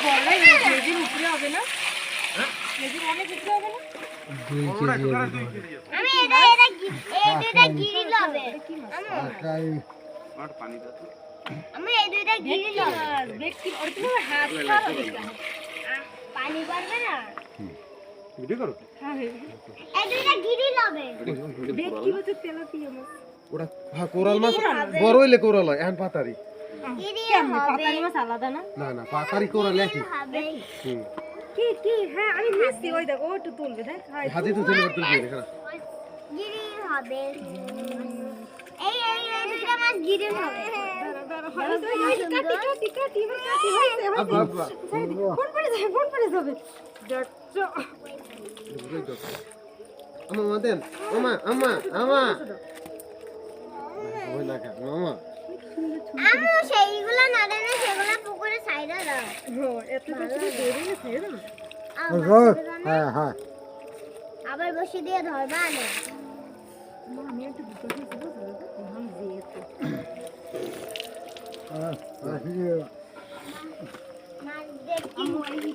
বড়াই কেজির উপরে হবে না? হ্যাঁ কেজির অনেক উপরে হবে না? 2 কেজি হবে। আমি এটা গিরি লবে আকাই আর পানি দাও তো। আমি এই দুইটা গিরি লবে ব্যক্তি আর তুমি হাত খাবে পানি পারবে না ভিডিও করো হ্যাঁ এই দুইটা গিরি লবে ব্যক্তি হচ্ছে তেলাপিয়া মাছ ওটা হ্যাঁ কোরাল মাছ বড় হইলে কোরাল হয় এখন পাতারি গিরি কেমনে হবে পাতারি মাছ আলাদা না? না না পাতারি কোরাল একই হবে কি কি হ্যাঁ আমি মিষ্টি ওই দেখো ও একটু তুলবে দেখ হাজি তো চলে করতে দিয়ে দেখা গিরি হবে এই দুইটা মাছ গিরি হবে আব্বা আব্বা ফোন করে যাবে আমা দেন আমা ওই না খা মামা আমি সেইগুলো না দেন সেগুলো পুকুরে সাইডে দাও এত কিছু দেরি না খাই না হ্যাঁ হ্যাঁ আবার বসে দিয়ে ধরবা না আমি একটু দুটো কিছু বলবো আমি যেতে মাছ দেখি